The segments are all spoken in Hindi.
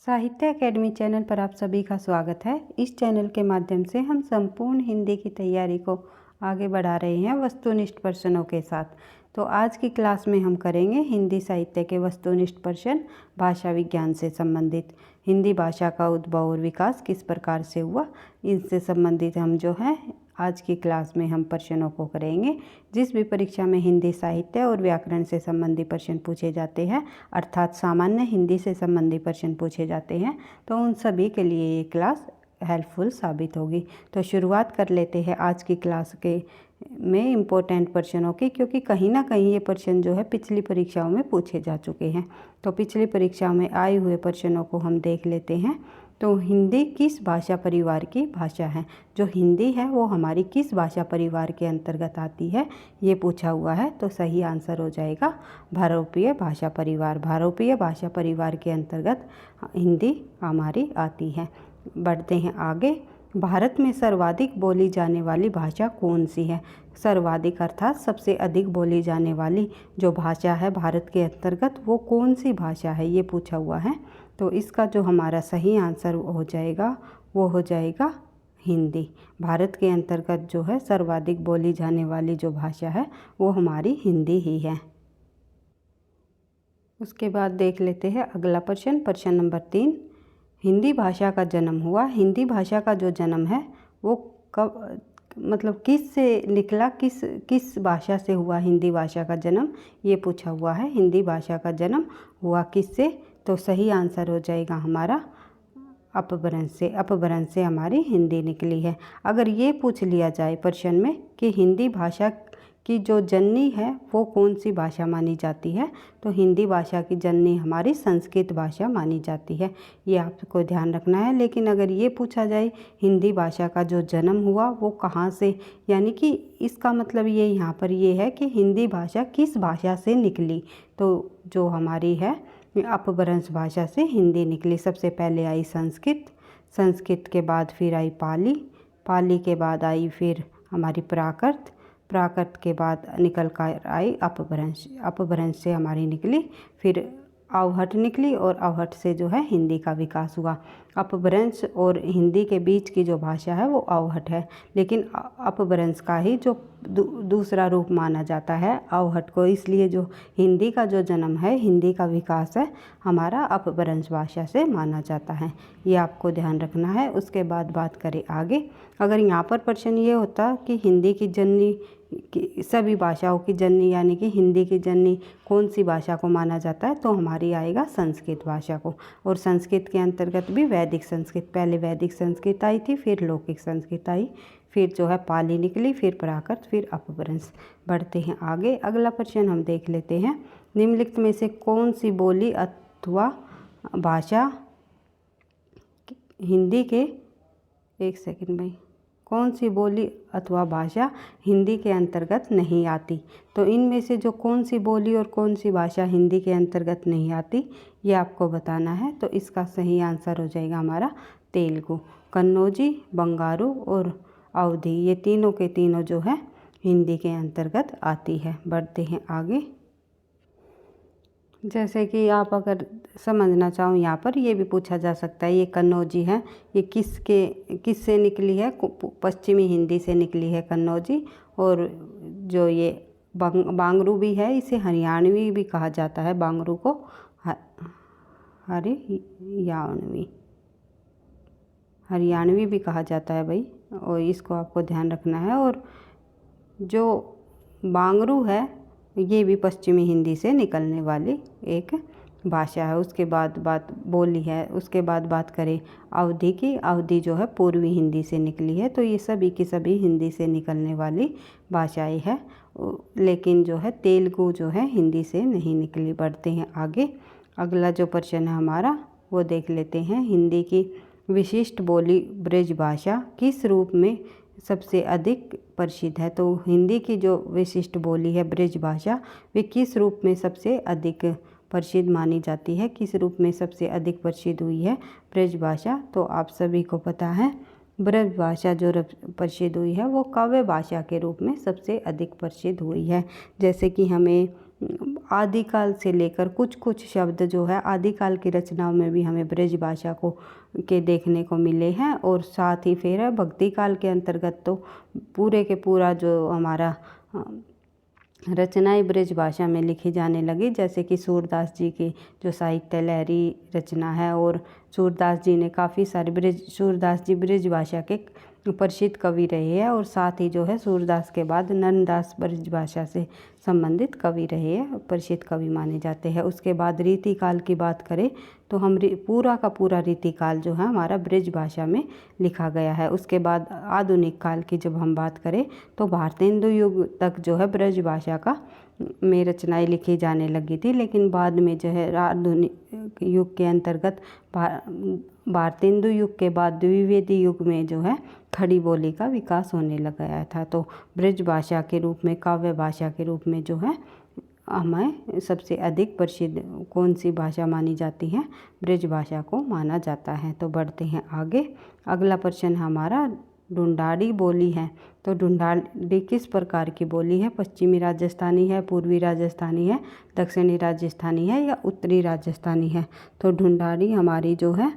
साहित्य अकेडमी चैनल पर आप सभी का स्वागत है। इस चैनल के माध्यम से हम संपूर्ण हिंदी की तैयारी को आगे बढ़ा रहे हैं वस्तुनिष्ठ प्रश्नों के साथ। तो आज की क्लास में हम करेंगे हिंदी साहित्य के वस्तुनिष्ठ प्रश्न भाषा विज्ञान से संबंधित। हिंदी भाषा का उद्भव और विकास किस प्रकार से हुआ, इनसे संबंधित हम जो है आज की क्लास में हम प्रश्नों को करेंगे। जिस भी परीक्षा में हिंदी साहित्य और व्याकरण से संबंधित प्रश्न पूछे जाते हैं, अर्थात सामान्य हिंदी से संबंधित प्रश्न पूछे जाते हैं, तो उन सभी के लिए ये क्लास हेल्पफुल साबित होगी। तो शुरुआत कर लेते हैं आज की क्लास के में इम्पोर्टेंट प्रश्नों की, क्योंकि कहीं ना कहीं ये प्रश्न जो है पिछली परीक्षाओं में पूछे जा चुके हैं। तो पिछली परीक्षाओं में आए हुए प्रश्नों को हम देख लेते हैं। तो हिंदी किस भाषा परिवार की भाषा है? जो हिंदी है वो हमारी किस भाषा परिवार के अंतर्गत आती है, ये पूछा हुआ है। तो सही आंसर हो जाएगा बहुरूपीय भाषा परिवार। बहुरूपीय भाषा परिवार के अंतर्गत हिंदी हमारी आती है। बढ़ते हैं आगे। भारत में सर्वाधिक बोली जाने वाली भाषा कौन सी है? सर्वाधिक अर्थात सबसे अधिक बोली जाने वाली जो भाषा है भारत के अंतर्गत, वो कौन सी भाषा है, ये पूछा हुआ है। तो इसका जो हमारा सही आंसर हो जाएगा वो हो जाएगा हिंदी। भारत के अंतर्गत जो है सर्वाधिक बोली जाने वाली जो भाषा है वो हमारी हिंदी ही है। उसके बाद देख लेते हैं अगला प्रश्न, प्रश्न नंबर 3। हिंदी भाषा का जन्म हुआ। हिंदी भाषा का जो जन्म है वो कब, मतलब किस से निकला, किस भाषा से हुआ हिंदी भाषा का जन्म, ये पूछा हुआ है। हिंदी भाषा का जन्म हुआ किससे? तो सही आंसर हो जाएगा हमारा अपभ्रंश से। अपभ्रंश से हमारी हिंदी निकली है। अगर ये पूछ लिया जाए प्रश्न में कि हिंदी भाषा की जो जननी है वो कौन सी भाषा मानी जाती है, तो हिंदी भाषा की जननी हमारी संस्कृत भाषा मानी जाती है। ये आपको ध्यान रखना है। लेकिन अगर ये पूछा जाए हिंदी भाषा का जो जन्म हुआ वो कहाँ से, यानी कि इसका मतलब ये यहाँ पर ये है कि हिंदी भाषा किस भाषा से निकली, तो जो हमारी है अपभ्रंश भाषा से हिंदी निकली। सबसे पहले आई संस्कृत, संस्कृत के बाद फिर आई पाली, पाली के बाद आई फिर हमारी प्राकृत, प्राकृत के बाद निकल कर आई अपभ्रंश, अपभ्रंश से हमारी निकली फिर अवहट निकली, और अवहट से जो है हिंदी का विकास हुआ। अपभ्रंश और हिंदी के बीच की जो भाषा है वो अवहट है, लेकिन अपभ्रंश का ही जो दूसरा रूप माना जाता है अवहट को। इसलिए जो हिंदी का जो जन्म है, हिंदी का विकास है, हमारा अपभ्रंश भाषा से माना जाता है। ये आपको ध्यान रखना है। उसके बाद बात करें आगे। अगर यहाँ पर प्रश्न ये होता कि हिंदी की जननी, सभी भाषाओं की जननी यानी कि हिंदी की जननी कौन सी भाषा को माना जाता है, तो हमारी आएगा संस्कृत भाषा को। और संस्कृत के अंतर्गत भी वैदिक संस्कृत, पहले वैदिक संस्कृत आई थी, फिर लौकिक संस्कृत आई, फिर जो है पाली निकली, फिर प्राकृत, फिर अपभ्रंश। बढ़ते हैं आगे। अगला प्रश्न हम देख लेते हैं। निम्नलिखित में से कौन सी बोली अथवा भाषा हिंदी के, एक सेकंड भाई, कौन सी बोली अथवा भाषा हिंदी के अंतर्गत नहीं आती? तो इनमें से जो कौन सी बोली और कौन सी भाषा हिंदी के अंतर्गत नहीं आती, ये आपको बताना है। तो इसका सही आंसर हो जाएगा हमारा तेलुगु। कन्नौजी, बंगारू और अवधी, ये तीनों के तीनों जो है हिंदी के अंतर्गत आती है। बढ़ते हैं आगे। जैसे कि आप अगर समझना चाहो, यहाँ पर ये भी पूछा जा सकता है, ये कन्नौजी है, ये किससे निकली है? पश्चिमी हिंदी से निकली है कन्नौजी। और जो ये बांगरू भी है, इसे हरियाणवी भी कहा जाता है। बांगरू को हरियाणवी भी कहा जाता है भाई, और इसको आपको ध्यान रखना है। और जो बांगरू है ये भी पश्चिमी हिंदी से निकलने वाली एक भाषा है। उसके बाद बात बोली है। उसके बाद बात करें अवधी की। अवधी जो है पूर्वी हिंदी से निकली है। तो ये सभी की सभी हिंदी से निकलने वाली भाषाएं है, लेकिन जो है तेलुगु जो है हिंदी से नहीं निकली। बढ़ते हैं आगे। अगला जो प्रश्न है हमारा वो देख लेते हैं। हिंदी की विशिष्ट बोली ब्रज भाषा किस रूप में सबसे अधिक प्रसिद्ध है? तो हिंदी की जो विशिष्ट बोली है ब्रज भाषा, वे किस रूप में सबसे अधिक प्रसिद्ध मानी जाती है? किस रूप में सबसे अधिक प्रसिद्ध हुई है ब्रज भाषा? तो आप सभी को पता है ब्रज भाषा जो प्रसिद्ध हुई है वो काव्य भाषा के रूप में सबसे अधिक प्रसिद्ध हुई है। जैसे कि हमें आदिकाल से लेकर कुछ कुछ शब्द जो है आदिकाल की रचनाओं में भी हमें ब्रज भाषा को के देखने को मिले हैं। और साथ ही फिर भक्ति काल के अंतर्गत तो पूरे के पूरा जो हमारा रचनाएं ब्रज भाषा में लिखी जाने लगी, जैसे कि सूरदास जी की जो साहित्य लहरी रचना है। और सूरदास जी ने काफ़ी सारे सूरदास जी ब्रज भाषा के प्रसिद्ध कवि रहे हैं। और साथ ही जो है सूरदास के बाद नंददास ब्रज भाषा से संबंधित कवि रहे हैं, प्रसिद्ध कवि माने जाते हैं। उसके बाद रीतिकाल की बात करें तो हम पूरा का पूरा रीतिकाल जो है हमारा ब्रज भाषा में लिखा गया है। उसके बाद आधुनिक काल की जब हम बात करें तो भारतेंदु युग तक जो है ब्रज भाषा का में रचनाएं लिखी जाने लगी थी, लेकिन बाद में जो है आधुनिक युग के अंतर्गत भारतेंदु युग के बाद द्विवेदी युग में जो है खड़ी बोली का विकास होने लग गया था। तो ब्रज भाषा के रूप में, काव्य भाषा के रूप में जो है हमें सबसे अधिक प्रसिद्ध कौन सी भाषा मानी जाती है? ब्रज भाषा को माना जाता है। तो बढ़ते हैं आगे। अगला प्रश्न हमारा ढूंढाड़ी बोली है। तो ढूंढाड़ी किस प्रकार की बोली है? पश्चिमी राजस्थानी है, पूर्वी राजस्थानी है, दक्षिणी राजस्थानी है या उत्तरी राजस्थानी है? तो ढूंढाड़ी हमारी जो है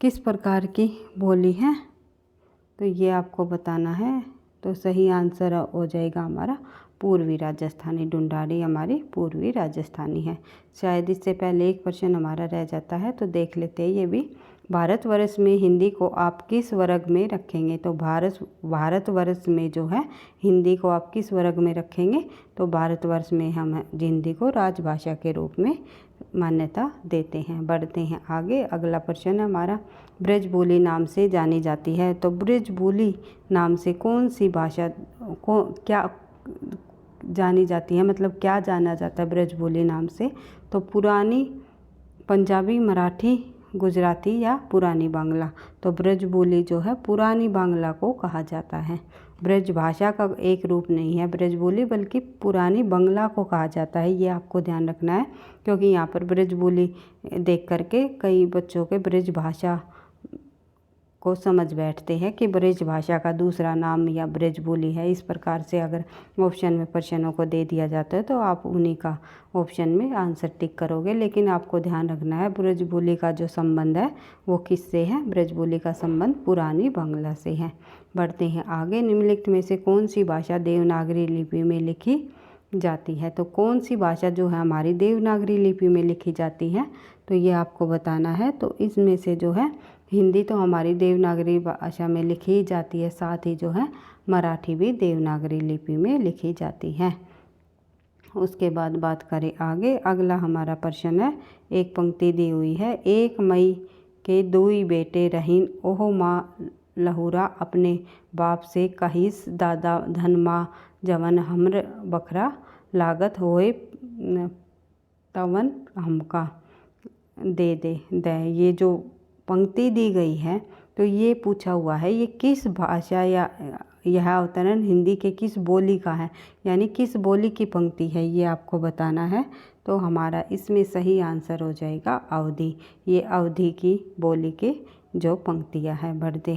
किस प्रकार की बोली है? तो ये आपको बताना है। तो सही आंसर हो जाएगा हमारा पूर्वी राजस्थानी। ढूंढाड़ी हमारी पूर्वी राजस्थानी है। शायद इससे पहले एक प्रश्न हमारा रह जाता है, तो देख लेते हैं ये भी। भारतवर्ष में हिंदी को आप किस वर्ग में रखेंगे? तो भारतवर्ष में जो है हिंदी को आप किस वर्ग में रखेंगे? तो भारतवर्ष में हम हिंदी को राजभाषा के रूप में मान्यता देते हैं। बढ़ते हैं आगे। अगला प्रश्न हमारा ब्रज बोली नाम से जानी जाती है। तो ब्रज बोली नाम से कौन सी भाषा को क्या जानी जाती है, मतलब क्या जाना जाता है ब्रज बोली नाम से? तो पुरानी पंजाबी, मराठी, गुजराती या पुरानी बांग्ला? तो ब्रज बोली जो है पुरानी बांग्ला को कहा जाता है। ब्रज भाषा का एक रूप नहीं है ब्रज बोली, बल्कि पुरानी बांग्ला को कहा जाता है। ये आपको ध्यान रखना है, क्योंकि यहाँ पर ब्रज बोली देख करके कई बच्चों के ब्रज भाषा को समझ बैठते हैं कि ब्रज भाषा का दूसरा नाम या ब्रज बोली है। इस प्रकार से अगर ऑप्शन में प्रश्नों को दे दिया जाता है तो आप उन्हीं का ऑप्शन में आंसर टिक करोगे। लेकिन आपको ध्यान रखना है ब्रज बोली का जो संबंध है वो किससे है? ब्रज बोली का संबंध पुरानी बांग्ला से है। बढ़ते हैं आगे। निम्नलिखित में से कौन सी भाषा देवनागरी लिपि में लिखी जाती है? तो कौन सी भाषा जो है हमारी देवनागरी लिपि में लिखी जाती है? तो ये आपको बताना है। तो इसमें से जो है हिंदी तो हमारी देवनागरी भाषा में लिखी जाती है, साथ ही जो है मराठी भी देवनागरी लिपि में लिखी जाती है। उसके बाद बात करें आगे। अगला हमारा प्रश्न है, एक पंक्ति दी हुई है। 1 मई के 2 बेटे रहीन, ओह माँ लहुरा अपने बाप से कहिस, दादा धन माँ जवन हमर बखरा लागत होए तवन हमका दे दे। ये जो पंक्ति दी गई है तो ये पूछा हुआ है ये किस भाषा या यह अवतरण हिंदी के किस बोली का है, यानी किस बोली की पंक्ति है, ये आपको बताना है। तो हमारा इसमें सही आंसर हो जाएगा अवधी। ये अवधी की बोली के जो पंक्तियाँ हैं। बढ़ते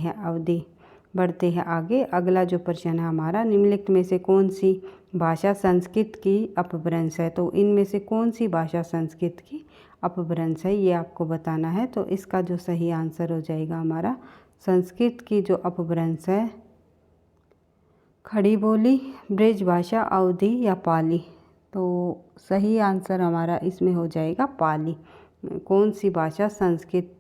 हैं आगे। अगला जो प्रश्न है हमारा, निम्नलिखित में से कौन सी भाषा संस्कृत की अपभ्रंश है? तो इनमें से कौन सी भाषा संस्कृत की अपभ्रंश है, ये आपको बताना है। तो इसका जो सही आंसर हो जाएगा हमारा संस्कृत की जो अपभ्रंश है, खड़ी बोली, ब्रज भाषा, अवधी या पाली? तो सही आंसर हमारा इसमें हो जाएगा पाली। कौन सी भाषा संस्कृत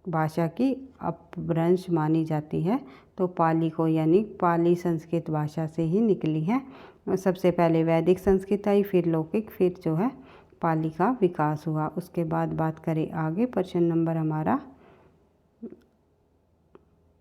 भाषा की अपभ्रंश मानी जाती है? तो पाली को, यानी पाली संस्कृत भाषा से ही निकली है। सबसे पहले वैदिक संस्कृत आई, फिर लौकिक, फिर जो है पाली का विकास हुआ। उसके बाद बात करें आगे। प्रश्न नंबर हमारा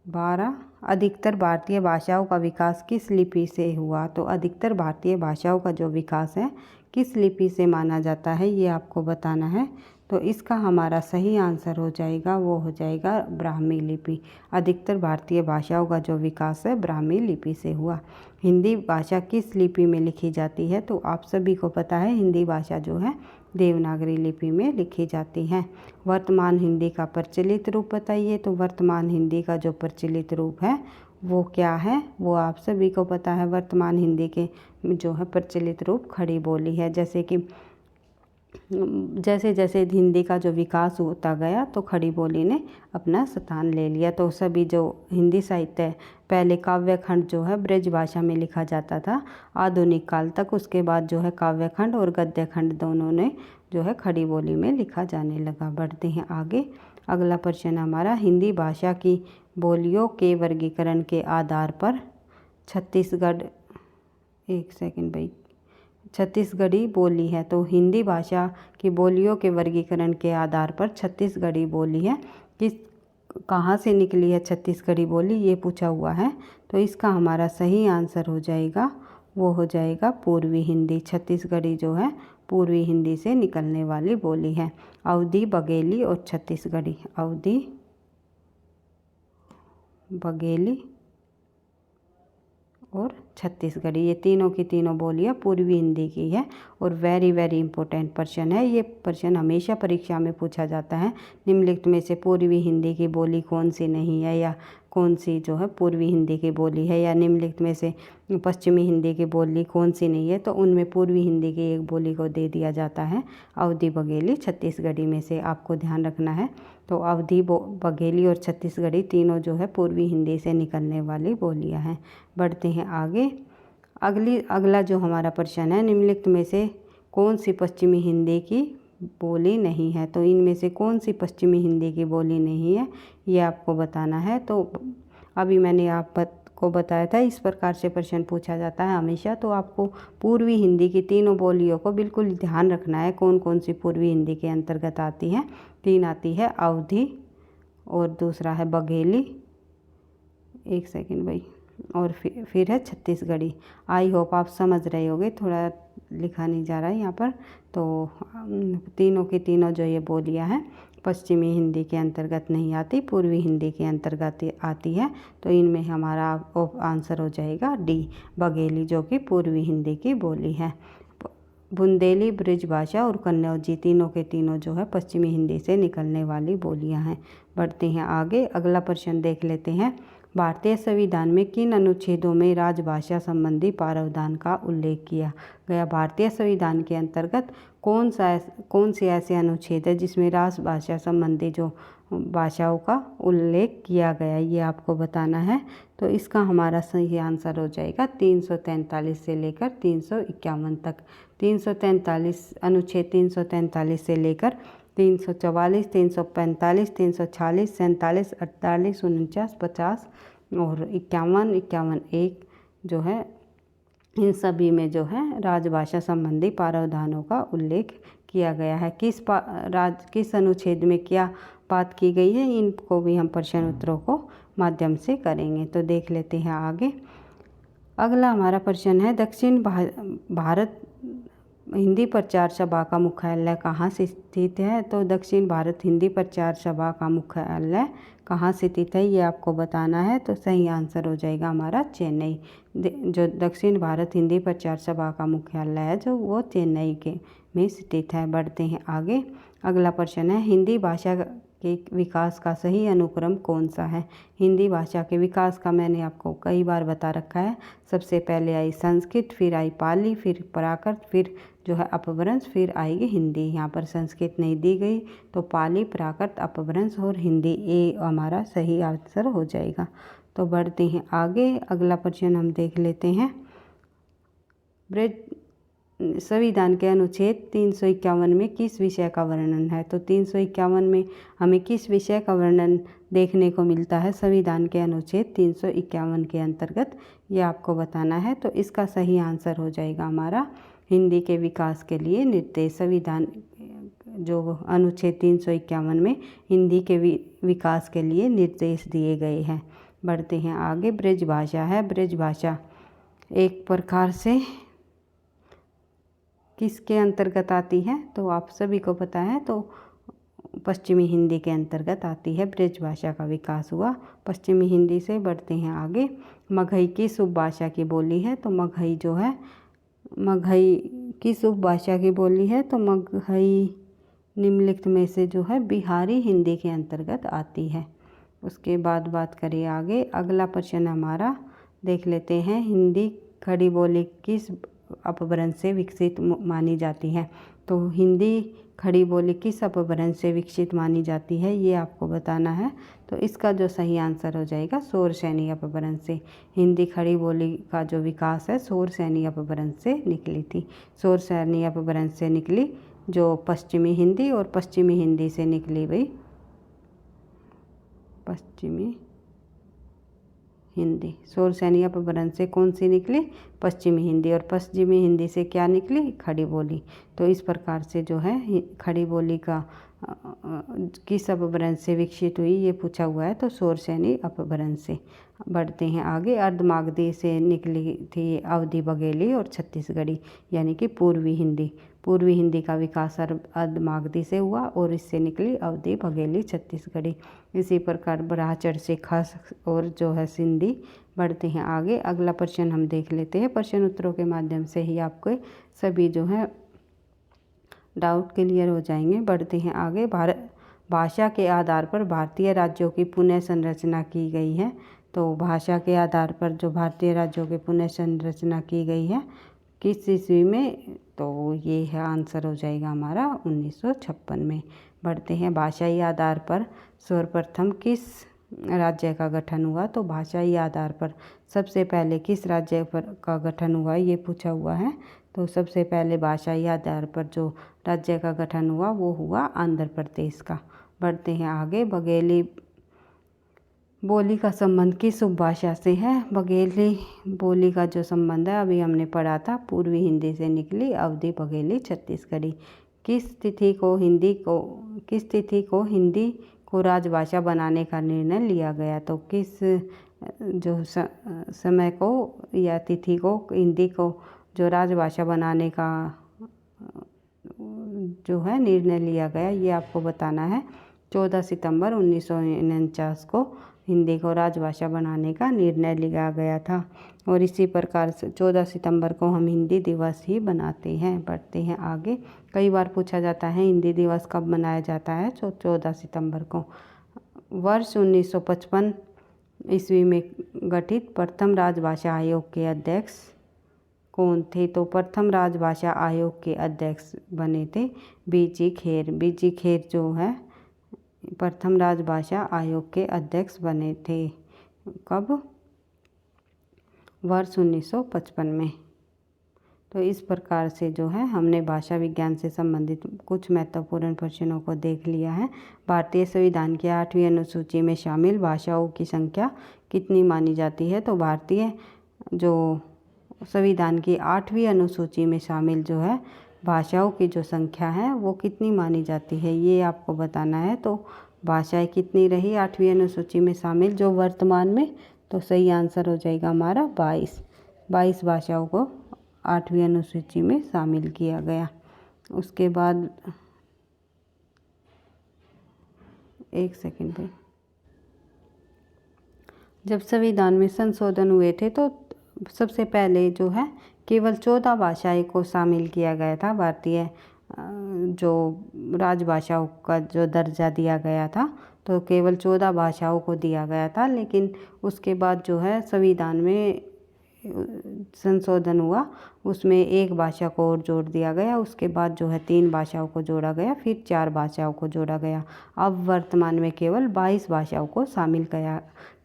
12, अधिकतर भारतीय भाषाओं का विकास किस लिपि से हुआ? तो अधिकतर भारतीय भाषाओं का जो विकास है किस लिपि से माना जाता है, ये आपको बताना है। तो इसका हमारा सही आंसर हो जाएगा, वो हो जाएगा ब्राह्मी लिपि। अधिकतर भारतीय भाषाओं का जो विकास है ब्राह्मी लिपि से हुआ। हिंदी भाषा किस लिपि में लिखी जाती है? तो आप सभी को पता है हिंदी भाषा जो है देवनागरी लिपि में लिखी जाती है। वर्तमान हिंदी का प्रचलित रूप बताइए। तो वर्तमान हिंदी का जो प्रचलित रूप है वो क्या है, वो आप सभी को पता है। वर्तमान हिंदी के जो है प्रचलित रूप खड़ी बोली है। जैसे जैसे हिंदी का जो विकास होता गया तो खड़ी बोली ने अपना स्थान ले लिया। तो सभी जो हिंदी साहित्य पहले काव्य खंड जो है ब्रज भाषा में लिखा जाता था आधुनिक काल तक, उसके बाद जो है काव्य खंड और गद्य खंड दोनों ने जो है खड़ी बोली में लिखा जाने लगा। बढ़ते हैं आगे। अगला प्रश्न हमारा, हिंदी भाषा की बोलियों के वर्गीकरण के आधार पर छत्तीसगढ़, एक सेकंड भाई, छत्तीसगढ़ी बोली है। तो हिंदी भाषा की बोलियों के वर्गीकरण के आधार पर छत्तीसगढ़ी बोली है। कहाँ से निकली है छत्तीसगढ़ी बोली, ये पूछा हुआ है। तो इसका हमारा सही आंसर हो जाएगा, वो हो जाएगा पूर्वी हिंदी। छत्तीसगढ़ी जो है पूर्वी हिंदी से निकलने वाली बोली है। अवधी, बघेली और छत्तीसगढ़ी, अवधी, बघेली और छत्तीसगढ़ी, ये तीनों की तीनों बोलियाँ पूर्वी हिंदी की है। और वेरी वेरी इंपॉर्टेंट प्रश्न है ये। प्रश्न हमेशा परीक्षा में पूछा जाता है, निम्नलिखित में से पूर्वी हिंदी की बोली कौन सी नहीं है, या कौन सी जो है पूर्वी हिंदी की बोली है, या निम्नलिखित में से पश्चिमी हिंदी की बोली कौन सी नहीं है। तो उनमें पूर्वी हिंदी की एक बोली को दे दिया जाता है अवधी, बघेली, छत्तीसगढ़ी में से आपको ध्यान रखना है। तो अवधी, बघेली और छत्तीसगढ़ी तीनों जो है पूर्वी हिंदी से निकलने वाली बोलियां हैं। बढ़ते हैं आगे। अगला जो हमारा प्रश्न है, निम्नलिखित में से कौन सी पश्चिमी हिंदी की बोली नहीं है। तो इनमें से कौन सी पश्चिमी हिंदी की बोली नहीं है, ये आपको बताना है। तो अभी मैंने आपको बताया था इस प्रकार से प्रश्न पूछा जाता है हमेशा। तो आपको पूर्वी हिंदी की तीनों बोलियों को बिल्कुल ध्यान रखना है, कौन कौन सी पूर्वी हिंदी के अंतर्गत आती हैं। तीन आती है, अवधी और दूसरा है बघेली, एक सेकंड भाई, और फिर है छत्तीसगढ़ी। आई होप आप समझ रहे होगे, थोड़ा लिखा नहीं जा रहा है यहाँ पर। तो तीनों की तीनों जो ये बोलियाँ हैं पश्चिमी हिंदी के अंतर्गत नहीं आती, पूर्वी हिंदी के अंतर्गत आती है। तो इनमें हमारा आंसर हो जाएगा डी, बघेली, जो कि पूर्वी हिंदी की बोली है। बुंदेली, ब्रिजभाषा और कन्नौजी तीनों के तीनों जो है पश्चिमी हिंदी से निकलने वाली बोलियां हैं। बढ़ते हैं आगे। अगला प्रश्न देख लेते हैं। भारतीय संविधान में किन अनुच्छेदों में राजभाषा संबंधी प्रावधान का उल्लेख किया गया। भारतीय संविधान के अंतर्गत कौन से ऐसे अनुच्छेद है जिसमें राजभाषा संबंधी जो भाषाओं का उल्लेख किया गया, ये आपको बताना है। तो इसका हमारा सही आंसर हो जाएगा 343 से लेकर 351 तक। 343 अनुच्छेद 343 से लेकर 344, 345, 346, 47, 48, 49, 50 और 51, 51(1) जो है, इन सभी में जो है राजभाषा संबंधी प्रावधानों का उल्लेख किया गया है। किस अनुच्छेद में क्या बात की गई है, इनको भी हम प्रश्न उत्तरों को माध्यम से करेंगे। तो देख लेते हैं आगे। अगला हमारा प्रश्न है, दक्षिण भारत हिंदी प्रचार सभा का मुख्यालय कहाँ से स्थित है। तो दक्षिण भारत हिंदी प्रचार सभा का मुख्यालय कहाँ स्थित है, ये आपको बताना है। तो सही आंसर हो जाएगा हमारा चेन्नई। जो दक्षिण भारत हिंदी प्रचार सभा का मुख्यालय है जो वो चेन्नई में स्थित है। बढ़ते हैं आगे। अगला प्रश्न है, हिंदी भाषा के विकास का सही अनुक्रम कौन सा है। हिंदी भाषा के विकास का मैंने आपको कई बार बता रखा है। सबसे पहले आई संस्कृत, फिर आई पाली, फिर प्राकृत, फिर जो है अपभ्रंश, फिर आएगी हिंदी। यहाँ पर संस्कृत नहीं दी गई, तो पाली, प्राकृत, अपभ्रंश और हिंदी, ये हमारा सही आंसर हो जाएगा। तो बढ़ते हैं आगे। अगला प्रश्न हम देख लेते हैं। संविधान के अनुच्छेद 351 में किस विषय का वर्णन है। तो 351 में हमें किस विषय का वर्णन देखने को मिलता है संविधान के अनुच्छेद 351 के अंतर्गत, ये आपको बताना है। तो इसका सही आंसर हो जाएगा हमारा हिंदी के विकास के लिए निर्देश। संविधान जो अनुच्छेद 351 में हिंदी के विकास के लिए निर्देश दिए गए हैं। बढ़ते हैं आगे। ब्रजभाषा है, ब्रजभाषा एक प्रकार से किसके अंतर्गत आती है, तो आप सभी को पता है, तो पश्चिमी हिंदी के अंतर्गत आती है। ब्रजभाषा का विकास हुआ पश्चिमी हिंदी से। बढ़ते हैं आगे। मगही किस उपभाषा की बोली है। तो मगही जो है, मगही किस उपभाषा की बोली है। तो मगही निम्नलिखित में से जो है बिहारी हिंदी के अंतर्गत आती है। उसके बाद बात करिए आगे। अगला प्रश्न हमारा देख लेते हैं, हिंदी खड़ी बोली किस अपभ्रंश से विकसित मानी जाती है। तो हिंदी खड़ी बोली किस अपभ्रंश से विकसित मानी जाती है, ये आपको बताना है। तो इसका जो सही आंसर हो जाएगा शौरसेनी अपभ्रंश से। हिंदी खड़ी बोली का जो विकास है शौरसेनी अपभ्रंश से निकली थी। शौरसेनी अपभ्रंश से निकली, जो पश्चिमी हिंदी और पश्चिमी हिंदी से निकली भाई पश्चिमी हिंदी। शौरसेनी अपभ्रंश से कौन सी निकली? पश्चिमी हिंदी। और पश्चिमी हिंदी से क्या निकली? खड़ी बोली। तो इस प्रकार से जो है खड़ी बोली का किस अपभ्रंश से विकसित हुई ये पूछा हुआ है, तो शौरसेनी अपभ्रंश से। बढ़ते हैं आगे। अर्धमागधी से निकली थी अवधी बघेली और छत्तीसगढ़ी, यानी कि पूर्वी हिंदी। पूर्वी हिंदी का विकास अर्धमागधी से हुआ और इससे निकली अवधी बघेली छत्तीसगढ़ी। इसी प्रकार बराहचर से खस और जो है सिंधी। बढ़ते हैं आगे। अगला प्रश्न हम देख लेते हैं। प्रश्न उत्तरों के माध्यम से ही आपके सभी जो है डाउट क्लियर हो जाएंगे। बढ़ते हैं आगे। भाषा के आधार पर भारतीय राज्यों की पुनः संरचना की गई है। तो भाषा के आधार पर जो भारतीय राज्यों की पुनः संरचना की गई है किस ईस्वी में, तो ये है आंसर हो जाएगा हमारा 1956 में। बढ़ते हैं। भाषाई आधार पर सर्वप्रथम किस राज्य का गठन हुआ। तो भाषाई आधार पर सबसे पहले किस राज्य पर का गठन हुआ ये पूछा हुआ है। तो सबसे पहले भाषाई आधार पर जो राज्य का गठन हुआ वो हुआ आंध्र प्रदेश का। बढ़ते हैं आगे। बघेली बोली का संबंध किस उपभाषा से है। बघेली बोली का जो संबंध है अभी हमने पढ़ा था, पूर्वी हिंदी से निकली अवधी बघेली छत्तीसगढ़ी। किस तिथि को हिंदी को राजभाषा बनाने का निर्णय लिया गया। तो किस जो समय को या तिथि को हिंदी को जो राजभाषा बनाने का जो है निर्णय लिया गया ये आपको बताना है। 14 सितंबर 1949 को हिंदी को राजभाषा बनाने का निर्णय लिया गया था। और इसी प्रकार से 14 सितंबर को हम हिंदी दिवस ही बनाते हैं। बढ़ते हैं आगे। कई बार पूछा जाता है हिंदी दिवस कब मनाया जाता है, तो 14 सितंबर को। वर्ष 1955 ईस्वी में गठित प्रथम राजभाषा आयोग के अध्यक्ष कौन थे। तो प्रथम राजभाषा आयोग के अध्यक्ष बने थे बीजी खेर। बीजी खेर जो है प्रथम राजभाषा आयोग के अध्यक्ष बने थे। कब? वर्ष 1955 में। तो इस प्रकार से जो है हमने भाषा विज्ञान से संबंधित कुछ महत्वपूर्ण प्रश्नों को देख लिया है। भारतीय संविधान की 8वीं अनुसूची में शामिल भाषाओं की संख्या कितनी मानी जाती है। तो भारतीय जो संविधान की 8वीं अनुसूची में शामिल जो है भाषाओं की जो संख्या है वो कितनी मानी जाती है ये आपको बताना है। तो भाषाएं कितनी रही 8वीं अनुसूची में शामिल जो वर्तमान में, तो सही आंसर हो जाएगा हमारा 22 भाषाओं को 8वीं अनुसूची में शामिल किया गया। उसके बाद एक सेकंड पे, जब संविधान में संशोधन हुए थे तो सबसे पहले जो है केवल 14 भाषाएं को शामिल किया गया था। भारतीय जो राजभाषाओं का जो दर्जा दिया गया था तो केवल 14 भाषाओं को दिया गया था। लेकिन उसके बाद जो है संविधान में संशोधन हुआ, उसमें एक भाषा को और जोड़ दिया गया। उसके बाद जो है 3 भाषाओं को जोड़ा गया, फिर 4 भाषाओं को जोड़ा गया। अब वर्तमान में केवल 22 भाषाओं को शामिल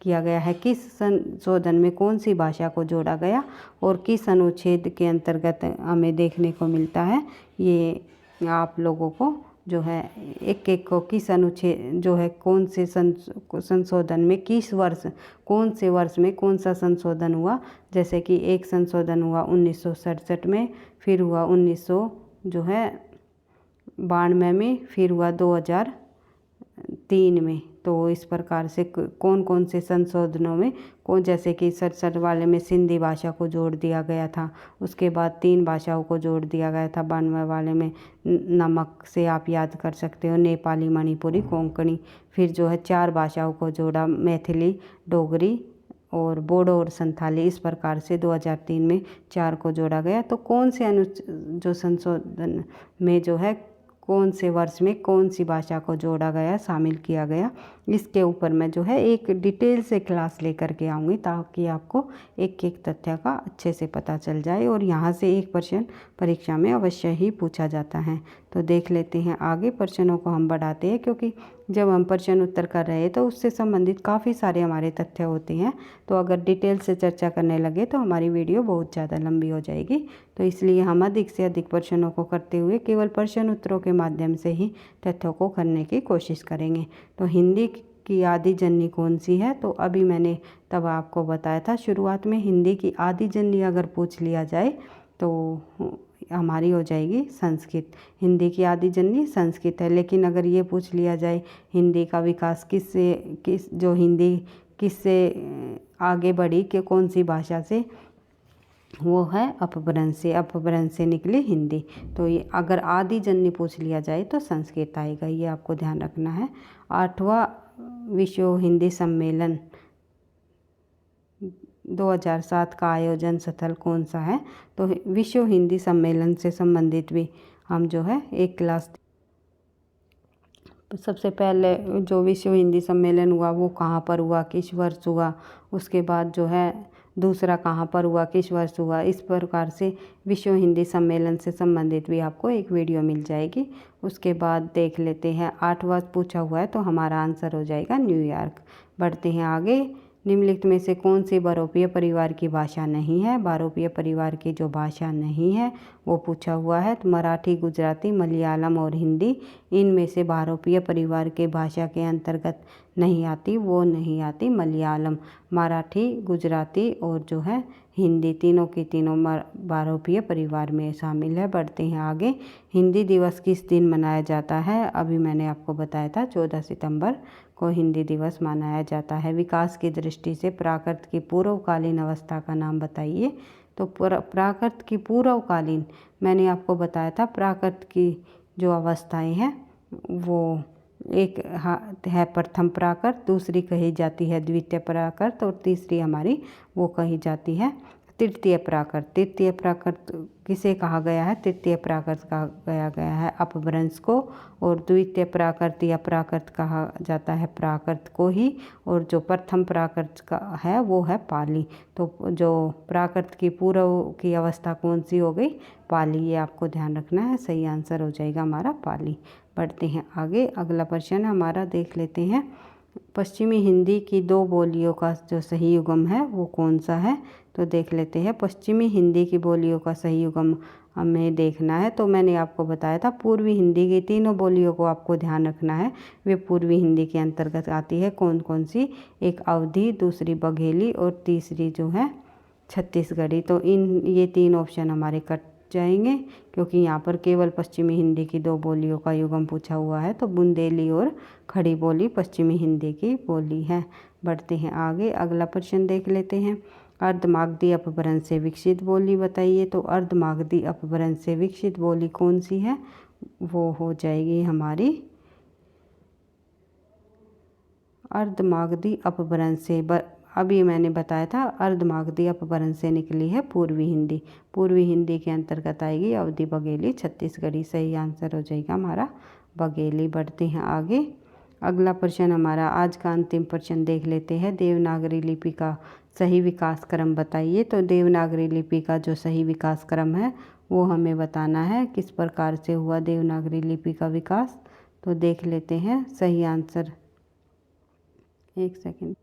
किया गया है। किस संशोधन में कौन सी भाषा को जोड़ा गया और किस अनुच्छेद के अंतर्गत हमें देखने को मिलता है, ये आप लोगों को जो है एक एक को किस अनुच्छेद जो है कौन से संशोधन में कौन से वर्ष में कौन सा संशोधन हुआ। जैसे कि एक संशोधन हुआ 1967 में, फिर हुआ 1992 में, फिर हुआ 2003 में। तो इस प्रकार से कौन कौन से संशोधनों में जैसे कि 67 वाले में सिंधी भाषा को जोड़ दिया गया था। उसके बाद 3 भाषाओं को जोड़ दिया गया था। 92 वाले में नमक से आप याद कर सकते हो, नेपाली, मणिपुरी, कोंकणी। फिर जो है 4 भाषाओं को जोड़ा, मैथिली, डोगरी और बोडो और संथाली। इस प्रकार से 2003 में 4 को जोड़ा गया। तो कौन से जो संशोधन में जो है कौन से वर्ष में कौन सी भाषा को जोड़ा गया, शामिल किया गया, इसके ऊपर मैं जो है एक डिटेल से क्लास लेकर के आऊँगी, ताकि आपको एक एक तथ्य का अच्छे से पता चल जाए। और यहाँ से एक प्रश्न परीक्षा में अवश्य ही पूछा जाता है। तो देख लेते हैं आगे, प्रश्नों को हम बढ़ाते हैं, क्योंकि जब हम प्रश्न उत्तर कर रहे हैं तो उससे संबंधित काफ़ी सारे हमारे तथ्य होते हैं। तो अगर डिटेल से चर्चा करने लगे तो हमारी वीडियो बहुत ज़्यादा लंबी हो जाएगी। तो इसलिए हम अधिक से अधिक प्रश्नों को करते हुए केवल प्रश्न उत्तरों के माध्यम से ही तथ्यों को करने की कोशिश करेंगे। तो हिंदी की आदि जननी कौन सी है? तो अभी मैंने तब आपको बताया था शुरुआत में, हिंदी की आदि जननी अगर पूछ लिया जाए तो हमारी हो जाएगी संस्कृत। हिंदी की आदि जननी संस्कृत है। लेकिन अगर ये पूछ लिया जाए हिंदी का विकास जो हिंदी किससे आगे बढ़ी, कि कौन सी भाषा से, वो है अपभ्रंश से। अपभ्रंश से निकली हिंदी। तो ये अगर आदि जननी पूछ लिया जाए तो संस्कृत आएगा, ये आपको ध्यान रखना है। 8वां विश्व हिंदी सम्मेलन 2007 का आयोजन स्थल कौन सा है? तो विश्व हिंदी सम्मेलन से संबंधित भी हम जो है एक क्लास, सबसे पहले जो विश्व हिंदी सम्मेलन हुआ वो कहाँ पर हुआ, किस वर्ष हुआ, उसके बाद जो है दूसरा कहाँ पर हुआ, किस वर्ष हुआ, इस प्रकार से विश्व हिंदी सम्मेलन से संबंधित भी आपको एक वीडियो मिल जाएगी। उसके बाद देख लेते हैं 8वां पूछा हुआ है, तो हमारा आंसर हो जाएगा न्यूयॉर्क। बढ़ते हैं आगे, निम्नलिखित में से कौन सी बहुरूपीय परिवार की भाषा नहीं है? बहुरूपीय परिवार की जो भाषा नहीं है वो पूछा हुआ है। तो मराठी, गुजराती, मलयालम और हिंदी, इनमें से बहुरूपीय परिवार के भाषा के अंतर्गत नहीं आती, वो नहीं आती मलयालम। मराठी, गुजराती और जो है हिंदी, तीनों की तीनों बहुरूपीय परिवार में शामिल है। बढ़ते हैं आगे, हिंदी दिवस किस दिन मनाया जाता है? अभी मैंने आपको बताया था 14 सितंबर को हिंदी दिवस मनाया जाता है। विकास की दृष्टि से प्राकृत की पूर्वकालीन अवस्था का नाम बताइए। तो प्राकृत की पूर्वकालीन, मैंने आपको बताया था प्राकृत की जो अवस्थाएं हैं वो एक है प्रथम प्राकृत, दूसरी कही जाती है द्वितीय प्राकृत और तीसरी हमारी वो कही जाती है तृतीय प्राकृत। तृतीय प्राकृत किसे कहा गया है? तृतीय प्राकृत कहा गया है अपभ्रंश को, और द्वितीय प्राकृत या प्राकृत कहा जाता है प्राकृत को ही, और जो प्रथम प्राकृत का है वो है पाली। तो जो प्राकृत की पूर्व की अवस्था कौन सी हो गई? पाली। ये आपको ध्यान रखना है, सही आंसर हो जाएगा हमारा पाली। बढ़ते हैं आगे, अगला प्रश्न हमारा देख लेते हैं, पश्चिमी हिंदी की दो बोलियों का जो सही युग्म है वो कौन सा है? तो देख लेते हैं, पश्चिमी हिंदी की बोलियों का सही युग्म हमें देखना है। तो मैंने आपको बताया था पूर्वी हिंदी की तीनों बोलियों को आपको ध्यान रखना है, वे पूर्वी हिंदी के अंतर्गत आती है। कौन कौन सी? एक अवधी, दूसरी बघेली और तीसरी जो है छत्तीसगढ़ी। तो ये 3 ऑप्शन हमारे कट जाएंगे, क्योंकि यहाँ पर केवल पश्चिमी हिंदी की 2 बोलियों का युग्म पूछा हुआ है। तो बुंदेली और खड़ी बोली पश्चिमी हिंदी की बोली है। बढ़ते हैं आगे, अगला प्रश्न देख लेते हैं, अर्धमागधी अपभ्रंश से विकसित बोली बताइए। तो अर्धमागधी अपभ्रंश से विकसित बोली कौन सी है? वो हो जाएगी हमारी अर्धमागधी अपभ्रंश से, अभी मैंने बताया था अर्धमागधी अपभ्रंश से निकली है पूर्वी हिंदी। पूर्वी हिंदी के अंतर्गत आएगी अवधी, बघेली, छत्तीसगढ़ी। सही आंसर हो जाएगा हमारा बघेली। बढ़ते हैं आगे, अगला प्रश्न हमारा आज का अंतिम प्रश्न देख लेते हैं, देवनागरी लिपि का सही विकास क्रम बताइए। तो देवनागरी लिपि का जो सही विकास क्रम है वो हमें बताना है, किस प्रकार से हुआ देवनागरी लिपि का विकास। तो देख लेते हैं सही आंसर, एक सेकंड,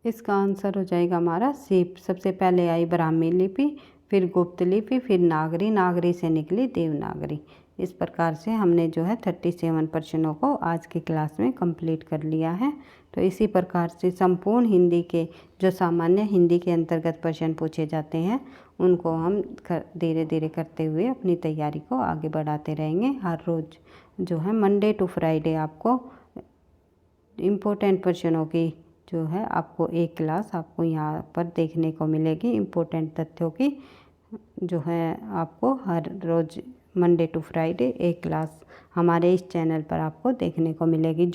इसका आंसर हो जाएगा हमारा सी। सबसे पहले आई ब्राह्मी लिपि, फिर गुप्त लिपि, फिर नागरी, नागरी से निकली देवनागरी। इस प्रकार से हमने जो है 37 प्रश्नों को आज की क्लास में कंप्लीट कर लिया है। तो इसी प्रकार से संपूर्ण हिंदी के जो सामान्य हिंदी के अंतर्गत प्रश्न पूछे जाते हैं उनको हम धीरे धीरे करते हुए अपनी तैयारी को आगे बढ़ाते रहेंगे। हर रोज़ जो है मंडे टू फ्राइडे आपको इम्पोर्टेंट प्रश्नों की जो है आपको एक क्लास आपको यहाँ पर देखने को मिलेगी। इम्पोर्टेंट तथ्यों की जो है आपको हर रोज़ मंडे टू फ्राइडे एक क्लास हमारे इस चैनल पर आपको देखने को मिलेगी,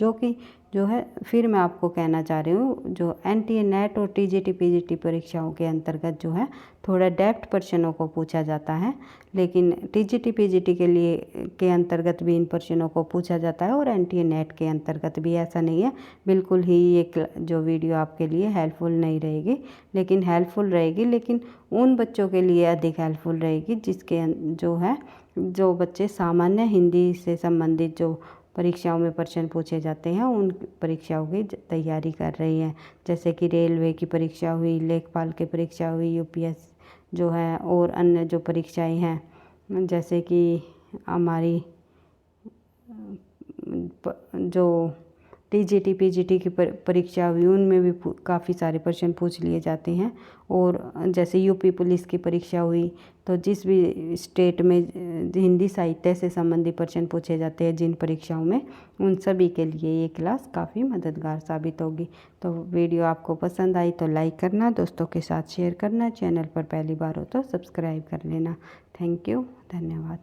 जो है फिर मैं आपको कहना चाह रही हूँ, जो NTA नेट और TGT PGT परीक्षाओं के अंतर्गत जो है थोड़ा डेप्थ प्रश्नों को पूछा जाता है, लेकिन TGT PGT के अंतर्गत भी इन प्रश्नों को पूछा जाता है और NTA नेट के अंतर्गत भी। ऐसा नहीं है बिल्कुल ही ये जो वीडियो आपके लिए हेल्पफुल नहीं रहेगी, लेकिन हेल्पफुल रहेगी, लेकिन उन बच्चों के लिए अधिक हेल्पफुल रहेगी जिसके जो बच्चे सामान्य हिंदी से संबंधित जो परीक्षाओं में प्रश्न पूछे जाते हैं उन परीक्षाओं की तैयारी कर रही हैं। जैसे कि रेलवे की परीक्षा हुई, लेखपाल की परीक्षा हुई, UPS जो है, और अन्य जो परीक्षाएं हैं जैसे कि हमारी जो TGT PGT की परीक्षा हुई उनमें भी काफ़ी सारे प्रश्न पूछ लिए जाते हैं। और जैसे UP पुलिस की परीक्षा हुई, तो जिस भी स्टेट में हिंदी साहित्य से संबंधित प्रश्न पूछे जाते हैं जिन परीक्षाओं में, उन सभी के लिए ये क्लास काफ़ी मददगार साबित होगी। तो वीडियो आपको पसंद आई तो लाइक करना, दोस्तों के साथ शेयर करना, चैनल पर पहली बार हो तो सब्सक्राइब कर लेना। थैंक यू, धन्यवाद।